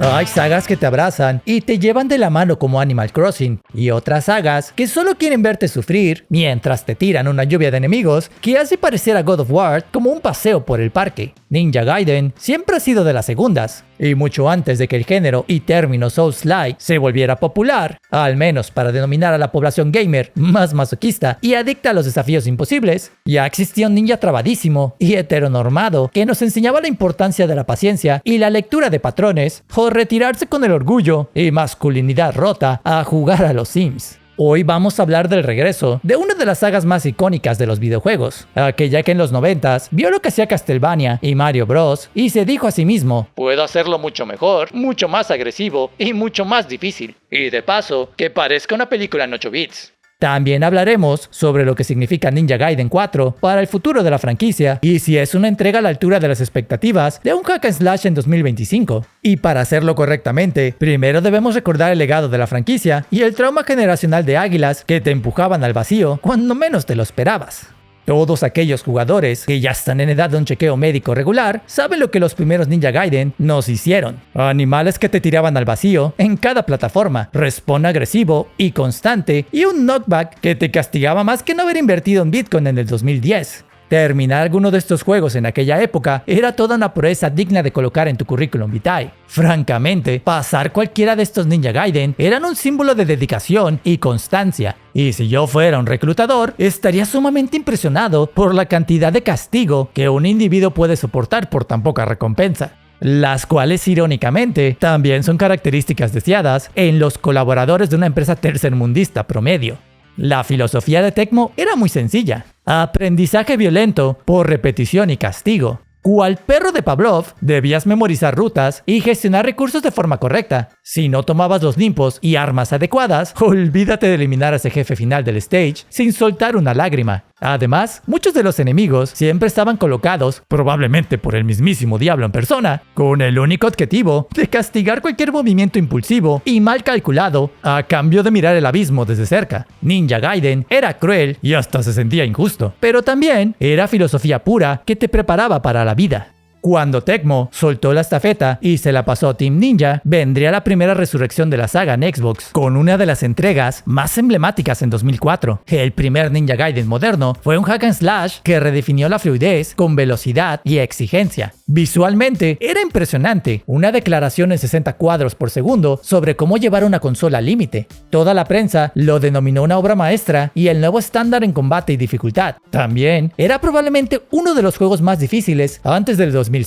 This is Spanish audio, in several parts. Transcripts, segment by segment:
Hay sagas que te abrazan y te llevan de la mano como Animal Crossing, y otras sagas que solo quieren verte sufrir mientras te tiran una lluvia de enemigos que hace parecer a God of War como un paseo por el parque. Ninja Gaiden siempre ha sido de las segundas, y mucho antes de que el género y término Souls-like se volviera popular, al menos para denominar a la población gamer más masoquista y adicta a los desafíos imposibles, ya existía un ninja trabadísimo y heteronormado que nos enseñaba la importancia de la paciencia y la lectura de patrones, o retirarse con el orgullo y masculinidad rota a jugar a los Sims. Hoy vamos a hablar del regreso de una de las sagas más icónicas de los videojuegos, aquella que en los 90s vio lo que hacía Castlevania y Mario Bros. Y se dijo a sí mismo: puedo hacerlo mucho mejor, mucho más agresivo y mucho más difícil. Y de paso, que parezca una película en 8 bits. También hablaremos sobre lo que significa Ninja Gaiden 4 para el futuro de la franquicia y si es una entrega a la altura de las expectativas de un hack and slash en 2025. Y para hacerlo correctamente, primero debemos recordar el legado de la franquicia y el trauma generacional de águilas que te empujaban al vacío cuando menos te lo esperabas. Todos aquellos jugadores que ya están en edad de un chequeo médico regular saben lo que los primeros Ninja Gaiden nos hicieron. Animales que te tiraban al vacío en cada plataforma, respawn agresivo y constante y un knockback que te castigaba más que no haber invertido en Bitcoin en el 2010. Terminar alguno de estos juegos en aquella época era toda una proeza digna de colocar en tu currículum vitae. Francamente, pasar cualquiera de estos Ninja Gaiden eran un símbolo de dedicación y constancia, y si yo fuera un reclutador, estaría sumamente impresionado por la cantidad de castigo que un individuo puede soportar por tan poca recompensa. Las cuales, irónicamente, también son características deseadas en los colaboradores de una empresa tercermundista promedio. La filosofía de Tecmo era muy sencilla: aprendizaje violento por repetición y castigo. Cual perro de Pavlov, debías memorizar rutas y gestionar recursos de forma correcta. Si no tomabas los limpos y armas adecuadas, olvídate de eliminar a ese jefe final del stage sin soltar una lágrima. Además, muchos de los enemigos siempre estaban colocados, probablemente por el mismísimo diablo en persona, con el único objetivo de castigar cualquier movimiento impulsivo y mal calculado a cambio de mirar el abismo desde cerca. Ninja Gaiden era cruel y hasta se sentía injusto, pero también era filosofía pura que te preparaba para la vida. Cuando Tecmo soltó la estafeta y se la pasó a Team Ninja, vendría la primera resurrección de la saga en Xbox, con una de las entregas más emblemáticas en 2004. El primer Ninja Gaiden moderno fue un hack and slash que redefinió la fluidez con velocidad y exigencia. Visualmente era impresionante, una declaración en 60 cuadros por segundo sobre cómo llevar una consola al límite. Toda la prensa lo denominó una obra maestra y el nuevo estándar en combate y dificultad. También era probablemente uno de los juegos más difíciles antes del 2007.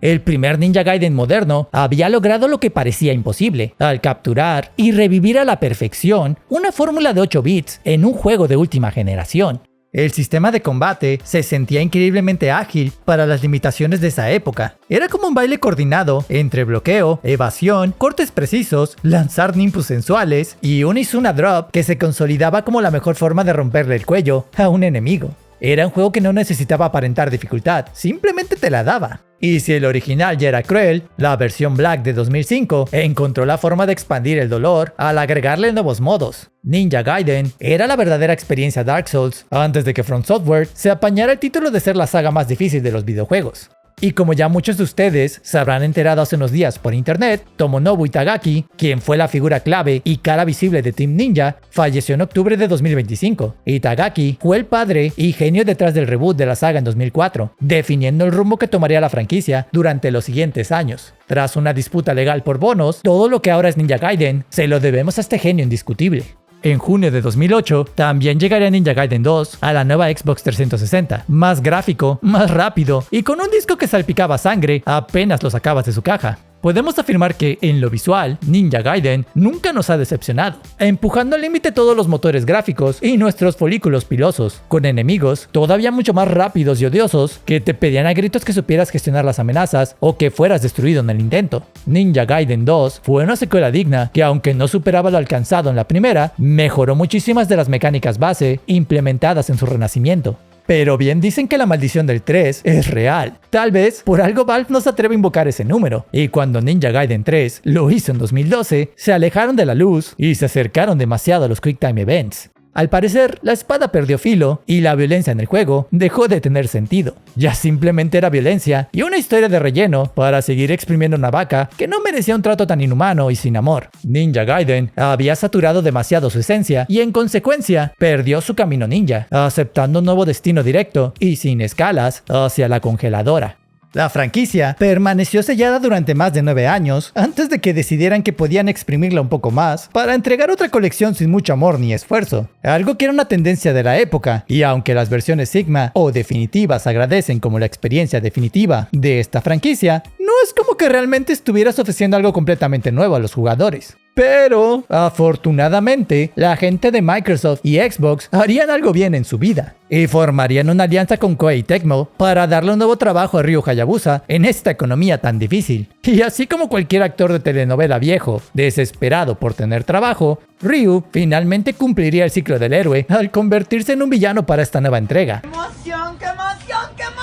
El primer Ninja Gaiden moderno había logrado lo que parecía imposible, al capturar y revivir a la perfección una fórmula de 8 bits en un juego de última generación. El sistema de combate se sentía increíblemente ágil para las limitaciones de esa época. Era como un baile coordinado entre bloqueo, evasión, cortes precisos, lanzar nimbus sensuales y un Izuna Drop que se consolidaba como la mejor forma de romperle el cuello a un enemigo. Era un juego que no necesitaba aparentar dificultad, simplemente te la daba. Y si el original ya era cruel, la versión Black de 2005 encontró la forma de expandir el dolor al agregarle nuevos modos. Ninja Gaiden era la verdadera experiencia Dark Souls antes de que From Software se apañara el título de ser la saga más difícil de los videojuegos. Y como ya muchos de ustedes se habrán enterado hace unos días por internet, Tomonobu Itagaki, quien fue la figura clave y cara visible de Team Ninja, falleció en octubre de 2025. Itagaki fue el padre y genio detrás del reboot de la saga en 2004, definiendo el rumbo que tomaría la franquicia durante los siguientes años. Tras una disputa legal por bonos, todo lo que ahora es Ninja Gaiden se lo debemos a este genio indiscutible. En junio de 2008, también llegaría Ninja Gaiden 2 a la nueva Xbox 360, más gráfico, más rápido y con un disco que salpicaba sangre apenas lo sacabas de su caja. Podemos afirmar que, en lo visual, Ninja Gaiden nunca nos ha decepcionado, empujando al límite todos los motores gráficos y nuestros folículos pilosos, con enemigos todavía mucho más rápidos y odiosos que te pedían a gritos que supieras gestionar las amenazas o que fueras destruido en el intento. Ninja Gaiden 2 fue una secuela digna que, aunque no superaba lo alcanzado en la primera, mejoró muchísimas de las mecánicas base implementadas en su renacimiento. Pero bien dicen que la maldición del 3 es real. Tal vez por algo Valve no se atreve a invocar ese número. Y cuando Ninja Gaiden 3 lo hizo en 2012, se alejaron de la luz y se acercaron demasiado a los Quick Time Events. Al parecer, la espada perdió filo y la violencia en el juego dejó de tener sentido. Ya simplemente era violencia y una historia de relleno para seguir exprimiendo una vaca que no merecía un trato tan inhumano y sin amor. Ninja Gaiden había saturado demasiado su esencia y en consecuencia perdió su camino ninja, aceptando un nuevo destino directo y sin escalas hacia la congeladora. La franquicia permaneció sellada durante más de 9 años antes de que decidieran que podían exprimirla un poco más para entregar otra colección sin mucho amor ni esfuerzo, algo que era una tendencia de la época, y aunque las versiones Sigma o definitivas agradecen como la experiencia definitiva de esta franquicia, no es como que realmente estuvieras ofreciendo algo completamente nuevo a los jugadores. Pero, afortunadamente, la gente de Microsoft y Xbox harían algo bien en su vida y formarían una alianza con Koei Tecmo para darle un nuevo trabajo a Ryu Hayabusa en esta economía tan difícil. Y así como cualquier actor de telenovela viejo, desesperado por tener trabajo, Ryu finalmente cumpliría el ciclo del héroe al convertirse en un villano para esta nueva entrega. ¡Qué emoción, qué emoción, qué emoción!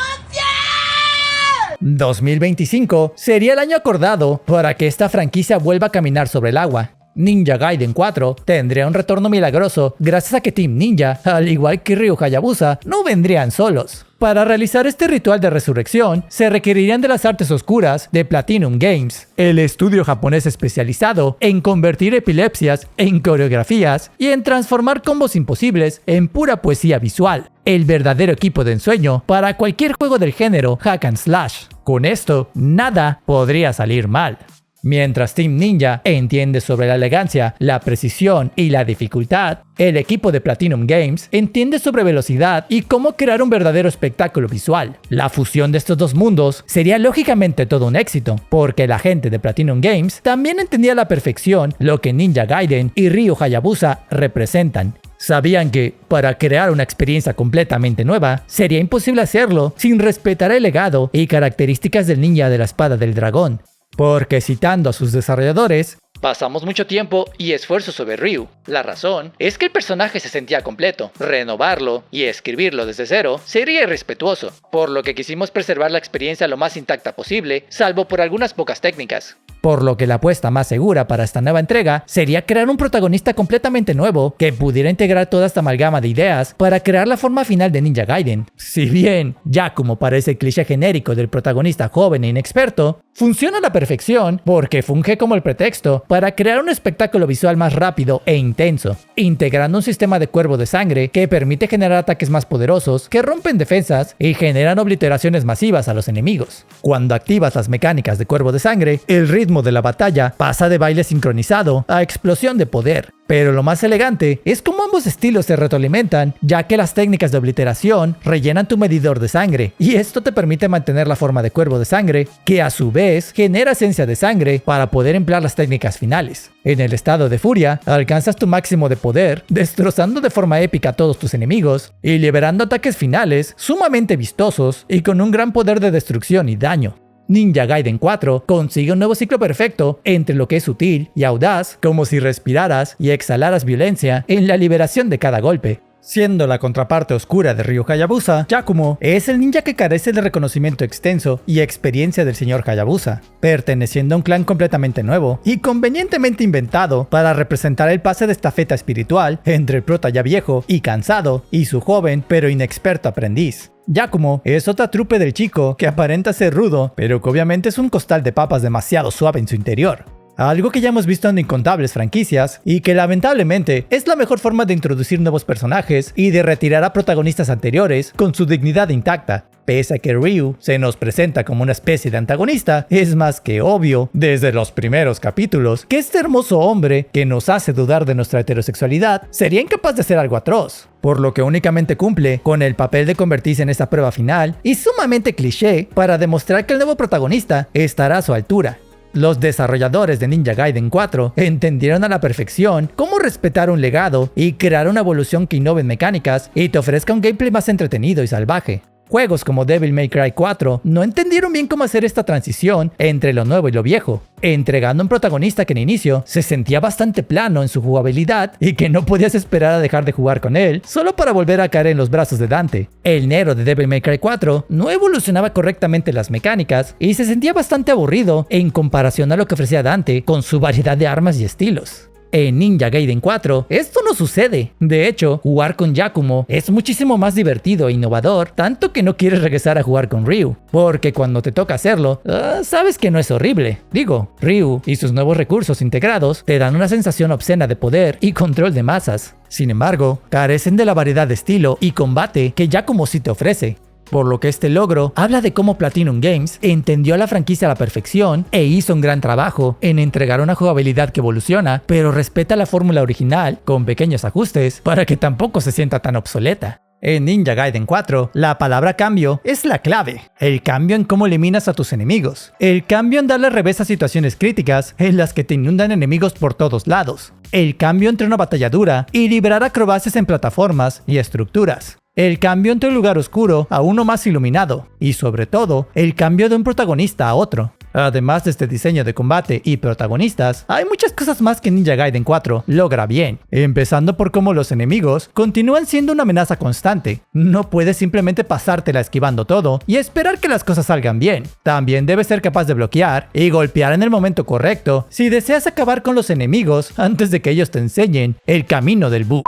2025 sería el año acordado para que esta franquicia vuelva a caminar sobre el agua. Ninja Gaiden 4 tendría un retorno milagroso gracias a que Team Ninja, al igual que Ryu Hayabusa, no vendrían solos. Para realizar este ritual de resurrección, se requerirían de las artes oscuras de Platinum Games, el estudio japonés especializado en convertir epilepsias en coreografías y en transformar combos imposibles en pura poesía visual. El verdadero equipo de ensueño para cualquier juego del género hack and slash. Con esto, nada podría salir mal. Mientras Team Ninja entiende sobre la elegancia, la precisión y la dificultad, el equipo de Platinum Games entiende sobre velocidad y cómo crear un verdadero espectáculo visual. La fusión de estos dos mundos sería lógicamente todo un éxito, porque la gente de Platinum Games también entendía a la perfección lo que Ninja Gaiden y Ryu Hayabusa representan. Sabían que, para crear una experiencia completamente nueva, sería imposible hacerlo sin respetar el legado y características del ninja de la espada del dragón. Porque citando a sus desarrolladores, pasamos mucho tiempo y esfuerzo sobre Ryu. La razón es que el personaje se sentía completo. Renovarlo y escribirlo desde cero sería irrespetuoso, por lo que quisimos preservar la experiencia lo más intacta posible, salvo por algunas pocas técnicas. Por lo que la apuesta más segura para esta nueva entrega sería crear un protagonista completamente nuevo que pudiera integrar toda esta amalgama de ideas para crear la forma final de Ninja Gaiden. Si bien, ya como parece el cliché genérico del protagonista joven e inexperto, funciona a la perfección porque funge como el pretexto para crear un espectáculo visual más rápido e intenso, integrando un sistema de cuervo de sangre que permite generar ataques más poderosos que rompen defensas y generan obliteraciones masivas a los enemigos. Cuando activas las mecánicas de cuervo de sangre, el ritmo de la batalla pasa de baile sincronizado a explosión de poder. Pero lo más elegante es cómo ambos estilos se retroalimentan, ya que las técnicas de obliteración rellenan tu medidor de sangre, y esto te permite mantener la forma de cuervo de sangre, que a su vez genera esencia de sangre para poder emplear las técnicas finales. En el estado de furia, alcanzas tu máximo de poder, destrozando de forma épica a todos tus enemigos, y liberando ataques finales sumamente vistosos y con un gran poder de destrucción y daño. Ninja Gaiden 4 consigue un nuevo ciclo perfecto entre lo que es sutil y audaz, como si respiraras y exhalaras violencia en la liberación de cada golpe. Siendo la contraparte oscura de Ryu Hayabusa, Yakumo es el ninja que carece del reconocimiento extenso y experiencia del señor Hayabusa, perteneciendo a un clan completamente nuevo y convenientemente inventado para representar el pase de estafeta espiritual entre el prota ya viejo y cansado y su joven pero inexperto aprendiz. Yakumo es otra trupe del chico que aparenta ser rudo, pero que obviamente es un costal de papas demasiado suave en su interior. Algo que ya hemos visto en incontables franquicias y que lamentablemente es la mejor forma de introducir nuevos personajes y de retirar a protagonistas anteriores con su dignidad intacta. Pese a que Ryu se nos presenta como una especie de antagonista, es más que obvio desde los primeros capítulos que este hermoso hombre que nos hace dudar de nuestra heterosexualidad sería incapaz de hacer algo atroz, por lo que únicamente cumple con el papel de convertirse en esta prueba final y sumamente cliché para demostrar que el nuevo protagonista estará a su altura. Los desarrolladores de Ninja Gaiden 4 entendieron a la perfección cómo respetar un legado y crear una evolución que innove en mecánicas y te ofrezca un gameplay más entretenido y salvaje. Juegos como Devil May Cry 4 no entendieron bien cómo hacer esta transición entre lo nuevo y lo viejo, entregando un protagonista que en inicio se sentía bastante plano en su jugabilidad y que no podías esperar a dejar de jugar con él solo para volver a caer en los brazos de Dante. El Nero de Devil May Cry 4 no evolucionaba correctamente las mecánicas y se sentía bastante aburrido en comparación a lo que ofrecía Dante con su variedad de armas y estilos. En Ninja Gaiden 4, esto no sucede. De hecho, jugar con Yakumo es muchísimo más divertido e innovador, tanto que no quieres regresar a jugar con Ryu, porque cuando te toca hacerlo, sabes que no es horrible. Digo, Ryu y sus nuevos recursos integrados te dan una sensación obscena de poder y control de masas. Sin embargo, carecen de la variedad de estilo y combate que Yakumo sí te ofrece. Por lo que este logro habla de cómo Platinum Games entendió a la franquicia a la perfección e hizo un gran trabajo en entregar una jugabilidad que evoluciona, pero respeta la fórmula original con pequeños ajustes para que tampoco se sienta tan obsoleta. En Ninja Gaiden 4, la palabra cambio es la clave. El cambio en cómo eliminas a tus enemigos. El cambio en darle revés a situaciones críticas en las que te inundan enemigos por todos lados. El cambio entre una batalla dura y liberar acrobacias en plataformas y estructuras. El cambio entre un lugar oscuro a uno más iluminado. Y sobre todo, el cambio de un protagonista a otro. Además de este diseño de combate y protagonistas, hay muchas cosas más que Ninja Gaiden 4 logra bien, empezando por cómo los enemigos continúan siendo una amenaza constante. No puedes simplemente pasártela esquivando todo y esperar que las cosas salgan bien. También debes ser capaz de bloquear y golpear en el momento correcto si deseas acabar con los enemigos antes de que ellos te enseñen el camino del bug.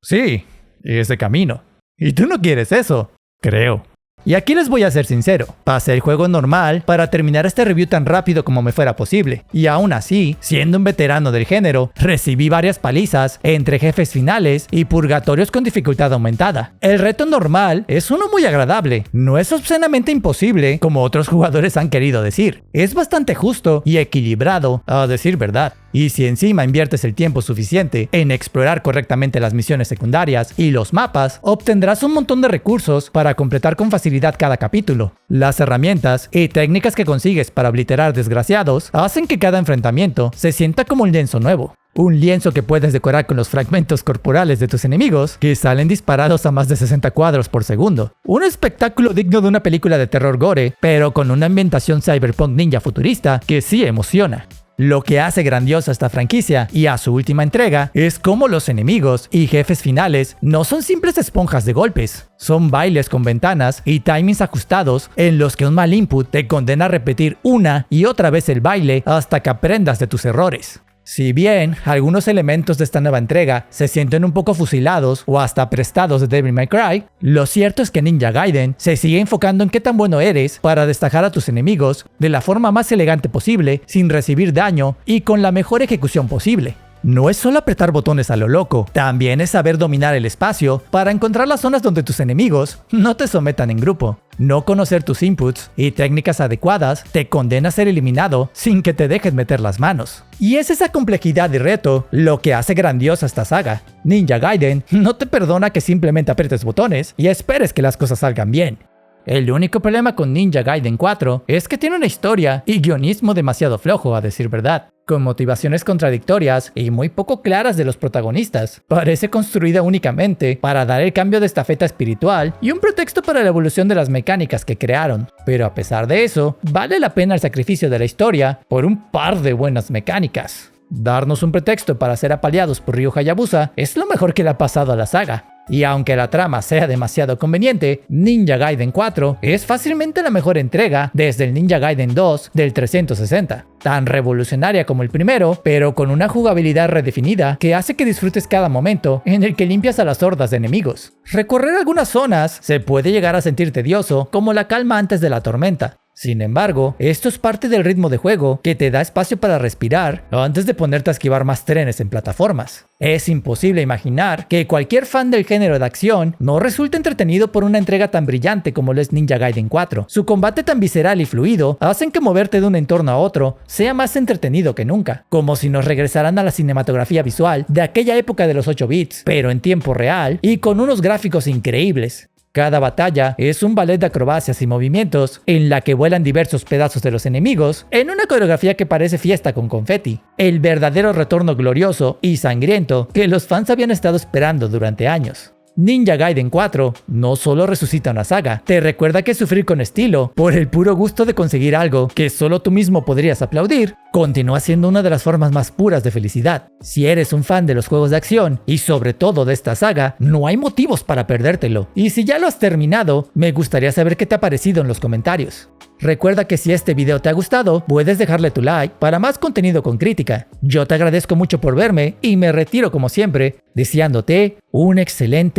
Sí, ese camino. Y tú no quieres eso, creo. Y aquí les voy a ser sincero, pasé el juego normal para terminar este review tan rápido como me fuera posible, y aún así, siendo un veterano del género, recibí varias palizas entre jefes finales y purgatorios con dificultad aumentada. El reto normal es uno muy agradable, no es obscenamente imposible como otros jugadores han querido decir, es bastante justo y equilibrado, a decir verdad. Y si encima inviertes el tiempo suficiente en explorar correctamente las misiones secundarias y los mapas, obtendrás un montón de recursos para completar con facilidad cada capítulo. Las herramientas y técnicas que consigues para obliterar desgraciados hacen que cada enfrentamiento se sienta como un lienzo nuevo. Un lienzo que puedes decorar con los fragmentos corporales de tus enemigos que salen disparados a más de 60 cuadros por segundo. Un espectáculo digno de una película de terror gore, pero con una ambientación cyberpunk ninja futurista que sí emociona. Lo que hace grandiosa esta franquicia y a su última entrega es cómo los enemigos y jefes finales no son simples esponjas de golpes, son bailes con ventanas y timings ajustados en los que un mal input te condena a repetir una y otra vez el baile hasta que aprendas de tus errores. Si bien algunos elementos de esta nueva entrega se sienten un poco fusilados o hasta prestados de Devil May Cry, lo cierto es que Ninja Gaiden se sigue enfocando en qué tan bueno eres para destacar a tus enemigos de la forma más elegante posible, sin recibir daño y con la mejor ejecución posible. No es solo apretar botones a lo loco, también es saber dominar el espacio para encontrar las zonas donde tus enemigos no te sometan en grupo. No conocer tus inputs y técnicas adecuadas te condena a ser eliminado sin que te dejes meter las manos. Y es esa complejidad y reto lo que hace grandiosa esta saga. Ninja Gaiden no te perdona que simplemente aprietes botones y esperes que las cosas salgan bien. El único problema con Ninja Gaiden 4 es que tiene una historia y guionismo demasiado flojo, a decir verdad, con motivaciones contradictorias y muy poco claras de los protagonistas. Parece construida únicamente para dar el cambio de estafeta espiritual y un pretexto para la evolución de las mecánicas que crearon. Pero a pesar de eso, vale la pena el sacrificio de la historia por un par de buenas mecánicas. Darnos un pretexto para ser apaleados por Ryu Hayabusa es lo mejor que le ha pasado a la saga. Y aunque la trama sea demasiado conveniente, Ninja Gaiden 4 es fácilmente la mejor entrega desde el Ninja Gaiden 2 del 360. Tan revolucionaria como el primero, pero con una jugabilidad redefinida que hace que disfrutes cada momento en el que limpias a las hordas de enemigos. Recorrer algunas zonas se puede llegar a sentir tedioso, como la calma antes de la tormenta. Sin embargo, esto es parte del ritmo de juego que te da espacio para respirar antes de ponerte a esquivar más trenes en plataformas. Es imposible imaginar que cualquier fan del género de acción no resulte entretenido por una entrega tan brillante como lo es Ninja Gaiden 4. Su combate tan visceral y fluido hacen que moverte de un entorno a otro sea más entretenido que nunca, como si nos regresaran a la cinematografía visual de aquella época de los 8 bits, pero en tiempo real y con unos gráficos increíbles. Cada batalla es un ballet de acrobacias y movimientos en la que vuelan diversos pedazos de los enemigos en una coreografía que parece fiesta con confeti. El verdadero retorno glorioso y sangriento que los fans habían estado esperando durante años. Ninja Gaiden 4 no solo resucita una saga, te recuerda que sufrir con estilo, por el puro gusto de conseguir algo que solo tú mismo podrías aplaudir, continúa siendo una de las formas más puras de felicidad. Si eres un fan de los juegos de acción, y sobre todo de esta saga, no hay motivos para perdértelo. Y si ya lo has terminado, me gustaría saber qué te ha parecido en los comentarios. Recuerda que si este video te ha gustado, puedes dejarle tu like para más contenido con crítica. Yo te agradezco mucho por verme y me retiro como siempre, deseándote un excelente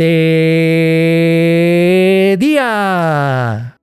día.